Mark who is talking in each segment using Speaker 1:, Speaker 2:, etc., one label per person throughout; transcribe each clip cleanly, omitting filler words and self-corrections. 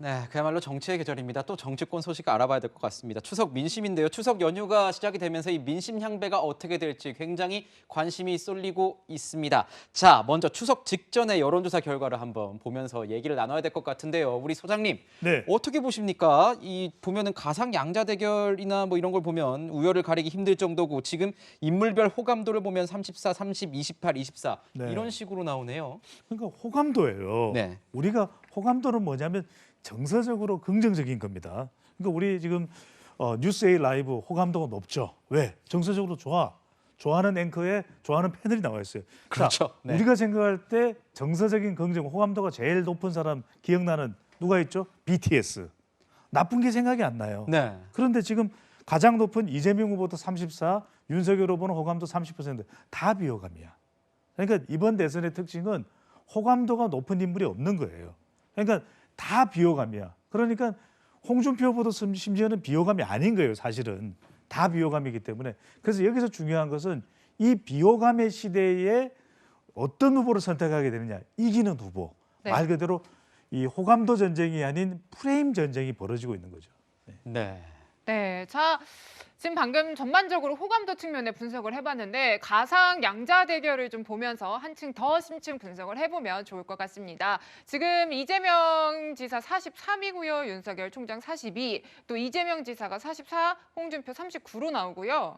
Speaker 1: 네, 그야말로 정치의 계절입니다. 또 정치권 소식 알아봐야 될 것 같습니다. 추석 민심인데요. 추석 연휴가 시작이 되면서 이 민심 향배가 어떻게 될지 굉장히 관심이 쏠리고 있습니다. 자, 먼저 추석 직전의 여론조사 결과를 한번 보면서 얘기를 나눠야 될 것 같은데요. 우리 소장님,
Speaker 2: 네.
Speaker 1: 어떻게 보십니까? 이 보면은 가상 양자 대결이나 뭐 이런 걸 보면 우열을 가리기 힘들 정도고 지금 인물별 호감도를 보면 34, 30, 28, 24
Speaker 2: 네.
Speaker 1: 이런 식으로 나오네요.
Speaker 2: 그러니까 호감도예요.
Speaker 1: 네.
Speaker 2: 우리가 호감도는 뭐냐면 정서적으로 긍정적인 겁니다. 그러니까 우리 지금 뉴스A 라이브 호감도가 높죠. 왜? 정서적으로 좋아. 좋아하는 앵커에 좋아하는 패널이 나와 있어요.
Speaker 1: 그렇죠.
Speaker 2: 자,
Speaker 1: 네.
Speaker 2: 우리가 생각할 때 정서적인 긍정, 호감도가 제일 높은 사람 기억나는 누가 있죠? BTS. 나쁜 게 생각이 안 나요.
Speaker 1: 네.
Speaker 2: 그런데 지금 가장 높은 이재명 후보도 34, 윤석열 후보는 호감도 30%다 비호감이야. 그러니까 이번 대선의 특징은 호감도가 높은 인물이 없는 거예요. 그러니까 다 비호감이야. 그러니까 홍준표 후보도 심지어는 비호감이 아닌 거예요. 사실은 다 비호감이기 때문에. 그래서 여기서 중요한 것은 이 비호감의 시대에 어떤 후보를 선택하게 되느냐. 이기는 후보.
Speaker 3: 네.
Speaker 2: 말 그대로 이 호감도 전쟁이 아닌 프레임 전쟁이 벌어지고 있는 거죠.
Speaker 1: 네.
Speaker 3: 네, 자, 지금 방금 전반적으로 호감도 측면에 분석을 해봤는데 가상 양자 대결을 좀 보면서 한층 더 심층 분석을 해보면 좋을 것 같습니다. 지금 이재명 지사 43이고요, 윤석열 총장 42, 또 이재명 지사가 44, 홍준표 39로 나오고요.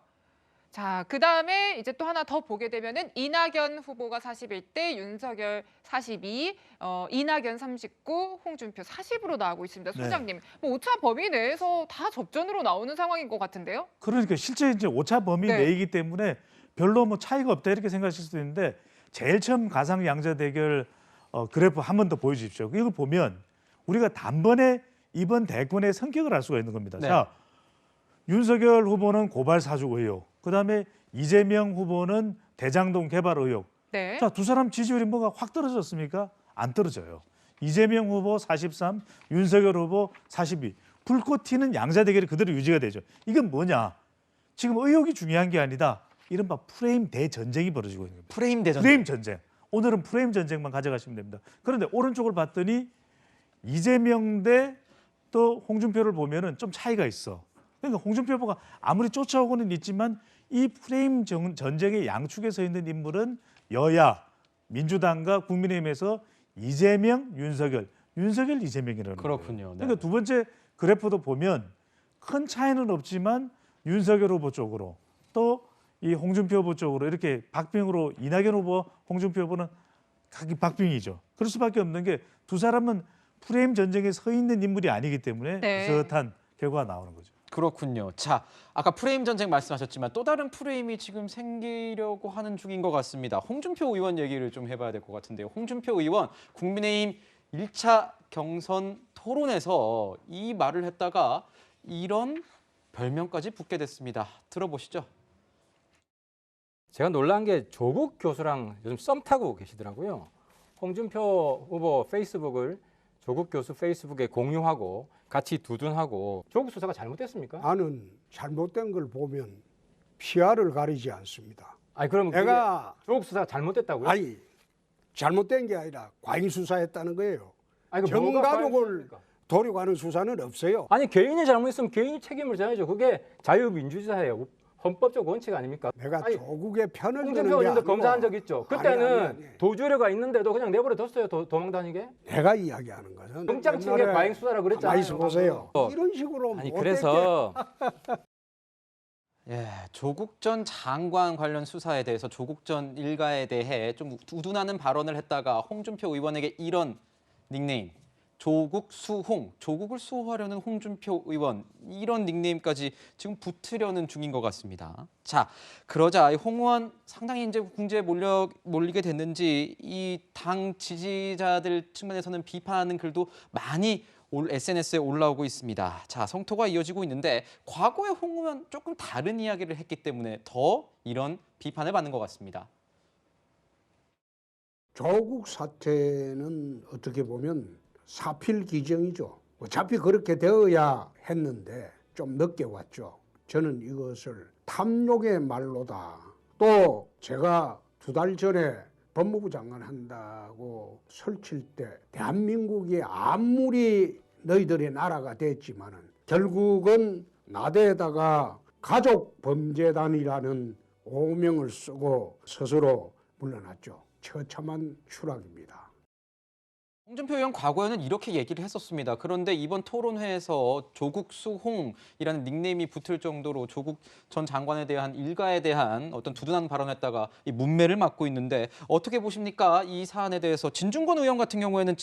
Speaker 3: 자, 그다음에 이제 또 하나 더 보게 되면은 이낙연 후보가 41대, 윤석열 42, 이낙연 39, 홍준표 40으로 나오고 있습니다.
Speaker 2: 네.
Speaker 3: 소장님, 뭐 오차 범위 내에서 다 접전으로 나오는 상황인 것 같은데요?
Speaker 2: 그러니까 실제 이제 오차 범위
Speaker 3: 네.
Speaker 2: 내이기 때문에 별로 뭐 차이가 없다 이렇게 생각하실 수도 있는데 제일 처음 가상 양자 대결 그래프 한 번 더 보여주십시오. 이거 보면 우리가 단번에 이번 대권의 성격을 알 수가 있는 겁니다.
Speaker 1: 네.
Speaker 2: 자, 윤석열 후보는 고발 사주 의혹, 그다음에 이재명 후보는 대장동 개발 의혹.
Speaker 3: 네.
Speaker 2: 자, 두 사람 지지율이 뭐가 확 떨어졌습니까? 안 떨어져요. 이재명 후보 43, 윤석열 후보 42. 불꽃 튀는 양자 대결이 그대로 유지가 되죠. 이건 뭐냐? 지금 의혹이 중요한 게 아니다. 이른바 프레임 대전쟁이 벌어지고 있는 겁니다.
Speaker 1: 프레임 대전.
Speaker 2: 프레임 전쟁. 오늘은 프레임 전쟁만 가져가시면 됩니다. 그런데 오른쪽을 봤더니 이재명 대 또 홍준표를 보면은 좀 차이가 있어. 그러니까 홍준표 후보가 아무리 쫓아오고는 있지만 이 프레임 전쟁의 양축에 서 있는 인물은 여야 민주당과 국민의힘에서 이재명, 윤석열, 이재명이라는 거예요.
Speaker 1: 그렇군요. 네.
Speaker 2: 그러니까 두 번째 그래프도 보면 큰 차이는 없지만 윤석열 후보 쪽으로 또 이 홍준표 후보 쪽으로 이렇게 박빙으로 이낙연 후보, 홍준표 후보는 각기 박빙이죠. 그럴 수밖에 없는 게 두 사람은 프레임 전쟁에 서 있는 인물이 아니기 때문에
Speaker 3: 네.
Speaker 2: 비슷한 결과가 나오는 거죠.
Speaker 1: 그렇군요. 자, 아까 프레임 전쟁 말씀하셨지만 또 다른 프레임이 지금 생기려고 하는 중인 것 같습니다. 홍준표 의원 얘기를 좀 해봐야 될 것 같은데요. 홍준표 의원 국민의힘 1차 경선 토론에서 이 말을 했다가 이런 별명까지 붙게 됐습니다. 들어보시죠.
Speaker 4: 제가 놀란 게 조국 교수랑 요즘 썸 타고 계시더라고요. 홍준표 후보 페이스북을 조국 교수 페이스북에 공유하고 같이 두둔하고 조국 수사가 잘못됐습니까?
Speaker 5: 나는 잘못된 걸 보면 피아를 가리지 않습니다.
Speaker 4: 아니 그럼
Speaker 5: 내가
Speaker 4: 조국 수사가 잘못됐다고요?
Speaker 5: 아니 잘못된 게 아니라 과잉 수사했다는 거예요.
Speaker 4: 아니,
Speaker 5: 전
Speaker 4: 뭐가
Speaker 5: 가족을
Speaker 4: 과잉수사입니까?
Speaker 5: 도려가는 수사는 없어요.
Speaker 4: 아니 개인이 잘못했으면 개인이 책임을 져야죠. 그게 자유민주주의예요. 헌법적 원칙 아닙니까?
Speaker 5: 내가
Speaker 4: 아니,
Speaker 5: 조국의 편을 드는
Speaker 4: 홍준표
Speaker 5: 게
Speaker 4: 의원도
Speaker 5: 아니고
Speaker 4: 검사한 적 있죠. 그때는
Speaker 5: 아니.
Speaker 4: 도주료가 있는데도 그냥 내버려 뒀어요. 도망 다니게.
Speaker 5: 내가 이야기하는 것은
Speaker 4: 영장 층계
Speaker 5: 옛날에
Speaker 4: 과잉 수사라 그랬잖아요.
Speaker 5: 가만히 있어 보세요.
Speaker 4: 방금.
Speaker 5: 이런 식으로
Speaker 4: 아니
Speaker 5: 못됐게
Speaker 4: 그래서
Speaker 1: 예, 조국 전 장관 관련 수사에 대해서 조국 전 일가에 대해 좀 우둔하는 발언을 했다가 홍준표 의원에게 이런 닉네임, 조국 수홍, 조국을 수호하려는 홍준표 의원, 이런 닉네임까지 지금 붙으려는 중인 것 같습니다. 자, 그러자 홍 의원 상당히 이제 궁지에 몰리게 됐는지 이 당 지지자들 측면에서는 비판하는 글도 많이 SNS에 올라오고 있습니다. 자, 성토가 이어지고 있는데 과거에 홍 의원 조금 다른 이야기를 했기 때문에 더 이런 비판을 받는 것 같습니다.
Speaker 5: 조국 사태는 어떻게 보면 사필 기정이죠. 어차피 그렇게 되어야 했는데 좀 늦게 왔죠. 저는 이것을 탐욕의 말로다. 또 제가 2달 전에 법무부 장관 한다고 설칠 때 대한민국이 아무리 너희들의 나라가 됐지만은 결국은 나대에다가 가족 범죄단이라는 오명을 쓰고 스스로 물러났죠. 처참한 추락입니다.
Speaker 1: 홍준표 의원 과거에는 이렇게 얘기를 했었습니다. 그런데 이번 토론회에서 조국 수홍이라는 닉네임이 붙을 정도로 조국 전 장관에 대한 일가에 대한 어떤 두둔한 발언했다가 이 문매를 맞고 있는데 어떻게 보십니까? 이 사안에 대해서 진중권 의원 같은 경우에는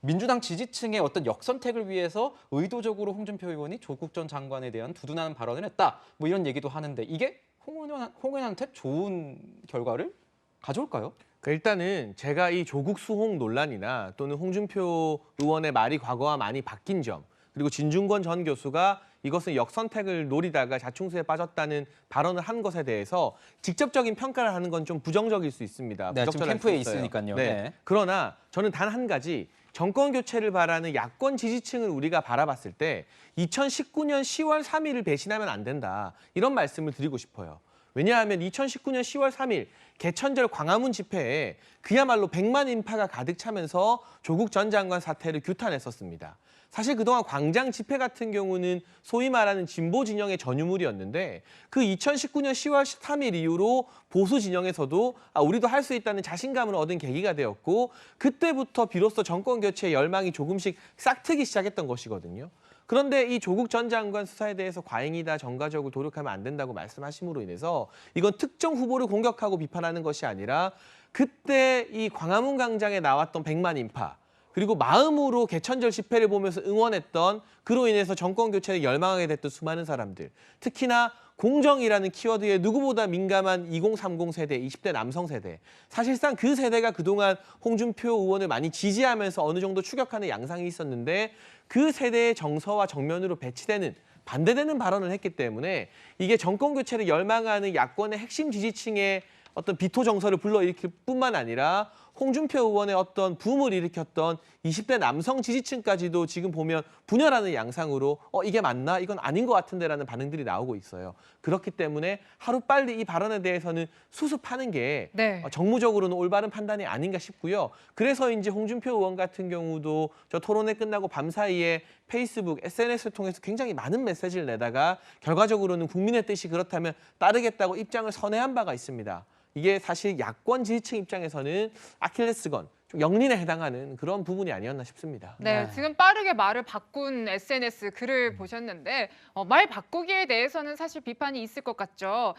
Speaker 1: 민주당 지지층의 어떤 역선택을 위해서 의도적으로 홍준표 의원이 조국 전 장관에 대한 두둔하는 발언을 했다. 뭐 이런 얘기도 하는데 이게 홍 의원한테 좋은 결과를 가져올까요?
Speaker 6: 일단은 제가 이 조국 수홍 논란이나 또는 홍준표 의원의 말이 과거와 많이 바뀐 점, 그리고 진중권 전 교수가 이것은 역선택을 노리다가 자충수에 빠졌다는 발언을 한 것에 대해서 직접적인 평가를 하는 건 좀 부정적일 수 있습니다.
Speaker 1: 네, 지금
Speaker 6: 부적절할
Speaker 1: 캠프에
Speaker 6: 수 있어요.
Speaker 1: 있으니까요.
Speaker 6: 네.
Speaker 1: 네.
Speaker 6: 그러나 저는 단 한 가지, 정권 교체를 바라는 야권 지지층을 우리가 바라봤을 때 2019년 10월 3일을 배신하면 안 된다. 이런 말씀을 드리고 싶어요. 왜냐하면 2019년 10월 3일 개천절 광화문 집회에 그야말로 100만 인파가 가득 차면서 조국 전 장관 사태를 규탄했었습니다. 사실 그동안 광장 집회 같은 경우는 소위 말하는 진보 진영의 전유물이었는데 그 2019년 10월 3일 이후로 보수 진영에서도 우리도 할 수 있다는 자신감을 얻은 계기가 되었고 그때부터 비로소 정권 교체의 열망이 조금씩 싹트기 시작했던 것이거든요. 그런데 이 조국 전 장관 수사에 대해서 과잉이다, 정가적으로 노력하면 안 된다고 말씀하심으로 인해서 이건 특정 후보를 공격하고 비판하는 것이 아니라 그때 이 광화문 광장에 나왔던 100만 인파, 그리고 마음으로 개천절 집회를 보면서 응원했던, 그로 인해서 정권 교체에 열망하게 됐던 수많은 사람들, 특히나 공정이라는 키워드에 누구보다 민감한 2030 세대, 20대 남성 세대, 사실상 그 세대가 그동안 홍준표 의원을 많이 지지하면서 어느 정도 추격하는 양상이 있었는데 그 세대의 정서와 정면으로 배치되는, 반대되는 발언을 했기 때문에 이게 정권 교체를 열망하는 야권의 핵심 지지층의 어떤 비토 정서를 불러일으킬 뿐만 아니라 홍준표 의원의 어떤 붐을 일으켰던 20대 남성 지지층까지도 지금 보면 분열하는 양상으로 이게 맞나? 이건 아닌 것 같은데라는 반응들이 나오고 있어요. 그렇기 때문에 하루빨리 이 발언에 대해서는 수습하는 게
Speaker 3: 네.
Speaker 6: 정무적으로는 올바른 판단이 아닌가 싶고요. 그래서인지 홍준표 의원 같은 경우도 저 토론회 끝나고 밤사이에 페이스북, SNS를 통해서 굉장히 많은 메시지를 내다가 결과적으로는 국민의 뜻이 그렇다면 따르겠다고 입장을 선회한 바가 있습니다. 이게 사실 야권 지지층 입장에서는 아킬레스건, 좀 영린에 해당하는 그런 부분이 아니었나 싶습니다.
Speaker 3: 네,
Speaker 1: 네.
Speaker 3: 지금 빠르게 말을 바꾼 SNS 글을 보셨는데 말 바꾸기에 대해서는 사실 비판이 있을 것 같죠.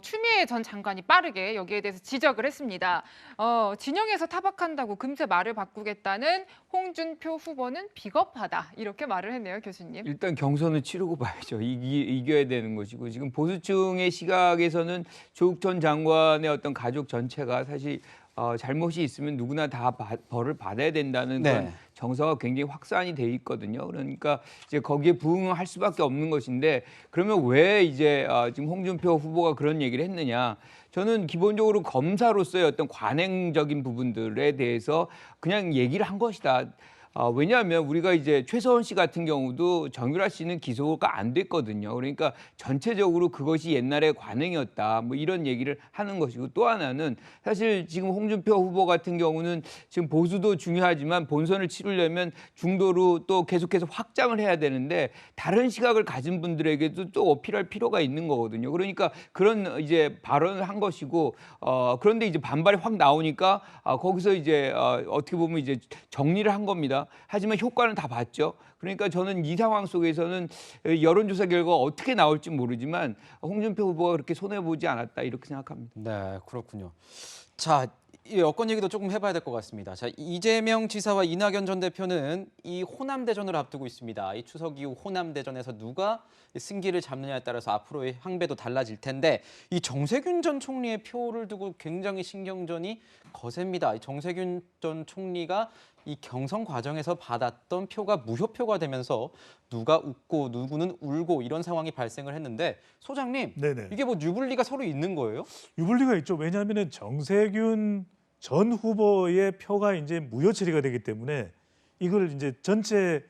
Speaker 3: 추미애 전 장관이 빠르게 여기에 대해서 지적을 했습니다. 진영에서 타박한다고 금세 말을 바꾸겠다는 홍준표 후보는 비겁하다. 이렇게 말을 했네요, 교수님.
Speaker 7: 일단 경선을 치르고 봐야죠. 이겨야 되는 것이고 지금 보수층의 시각에서는 조국 전 장관의 어떤 가족 전체가 사실 잘못이 있으면 누구나 다 벌을 받아야 된다는
Speaker 1: 네.
Speaker 7: 그런 정서가 굉장히 확산이 돼 있거든요. 그러니까 이제 거기에 부응할 수밖에 없는 것인데 그러면 왜 이제 지금 홍준표 후보가 그런 얘기를 했느냐? 저는 기본적으로 검사로서의 어떤 관행적인 부분들에 대해서 그냥 얘기를 한 것이다. 왜냐하면 우리가 이제 최서원 씨 같은 경우도 정유라 씨는 기소가 안 됐거든요. 그러니까 전체적으로 그것이 옛날의 관행이었다. 뭐 이런 얘기를 하는 것이고 또 하나는 사실 지금 홍준표 후보 같은 경우는 지금 보수도 중요하지만 본선을 치르려면 중도로 또 계속해서 확장을 해야 되는데 다른 시각을 가진 분들에게도 또 어필할 필요가 있는 거거든요. 그러니까 그런 이제 발언을 한 것이고 그런데 이제 반발이 확 나오니까 거기서 이제 어떻게 보면 이제 정리를 한 겁니다. 하지만 효과는 다 봤죠. 그러니까 저는 이 상황 속에서는 여론조사 결과가 어떻게 나올지 모르지만 홍준표 후보가 그렇게 손해보지 않았다 이렇게 생각합니다.
Speaker 1: 네, 그렇군요. 자, 이 여권 얘기도 조금 해봐야 될 것 같습니다. 자, 이재명 지사와 이낙연 전 대표는 이 호남 대전을 앞두고 있습니다. 이 추석 이후 호남 대전에서 누가 승기를 잡느냐에 따라서 앞으로의 향배도 달라질 텐데 이 정세균 전 총리의 표를 두고 굉장히 신경전이 거셉니다. 이 정세균 전 총리가 이 경선 과정에서 받았던 표가 무효표가 되면서 누가 웃고 누구는 울고 이런 상황이 발생을 했는데 소장님,
Speaker 2: 네네.
Speaker 1: 이게 뭐 유불리가 서로 있는 거예요?
Speaker 2: 유불리가 있죠. 왜냐하면 정세균 전 후보의 표가 이제 무효 처리가 되기 때문에 이걸 이제 전체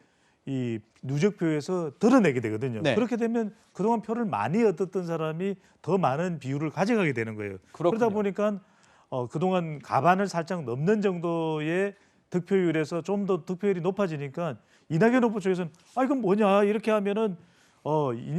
Speaker 2: 이 누적표에서 드러내게 되거든요.
Speaker 1: 네.
Speaker 2: 그렇게 되면 그동안 표를 많이 얻었던 사람이 더 많은 비율을 가져가게 되는 거예요.
Speaker 1: 그렇군요.
Speaker 2: 그러다 보니까 그동안 가반을 살짝 넘는 정도의 득표율에서 좀 더 득표율이 높아지니까 이낙연 후보 쪽에서는 아 이건 뭐냐 이렇게 하면은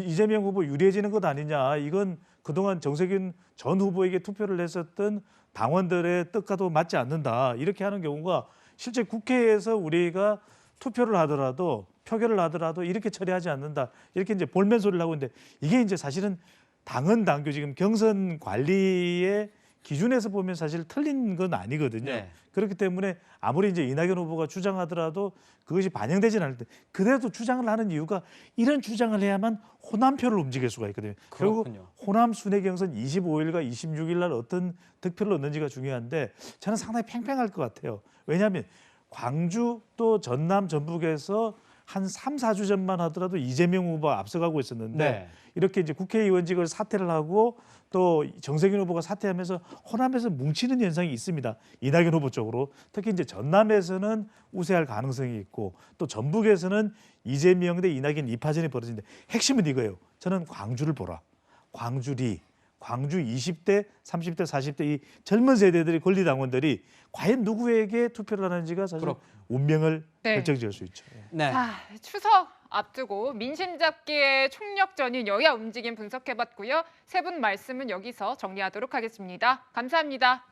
Speaker 2: 이재명 후보 유리해지는 것 아니냐 이건 그동안 정세균 전 후보에게 투표를 했었던 당원들의 뜻과도 맞지 않는다 이렇게 하는 경우가 실제 국회에서 우리가 투표를 하더라도 표결을 하더라도 이렇게 처리하지 않는다 이렇게 이제 볼멘 소리를 하고 있는데 이게 이제 사실은 당헌 당규 지금 경선 관리의 기준에서 보면 사실 틀린 건 아니거든요.
Speaker 1: 네.
Speaker 2: 그렇기 때문에 아무리 이제 이낙연 후보가 주장하더라도 그것이 반영되지는 않을 때 그래도 주장을 하는 이유가 이런 주장을 해야만 호남표를 움직일 수가 있거든요.
Speaker 1: 그렇군요.
Speaker 2: 결국 호남 순회 경선 25일과 26일 날 어떤 득표를 얻는지가 중요한데 저는 상당히 팽팽할 것 같아요. 왜냐하면 광주 또 전남 전북에서 한 3, 4주 전만 하더라도 이재명 후보가 앞서가고 있었는데
Speaker 1: 네.
Speaker 2: 이렇게 이제 국회의원직을 사퇴를 하고 또 정세균 후보가 사퇴하면서 호남에서 뭉치는 현상이 있습니다. 이낙연 후보 쪽으로 특히 이제 전남에서는 우세할 가능성이 있고 또 전북에서는 이재명 대 이낙연 2파전이 벌어지는데 핵심은 이거예요. 저는 광주를 보라. 광주 20대, 30대, 40대 이 젊은 세대들이 권리당원들이 과연 누구에게 투표를 하는지가 사실 운명을
Speaker 3: 네.
Speaker 2: 결정지을 수 있죠.
Speaker 1: 네.
Speaker 3: 자, 추석 앞두고 민심 잡기의 총력전인 여야 움직임 분석해봤고요. 세 분 말씀은 여기서 정리하도록 하겠습니다. 감사합니다.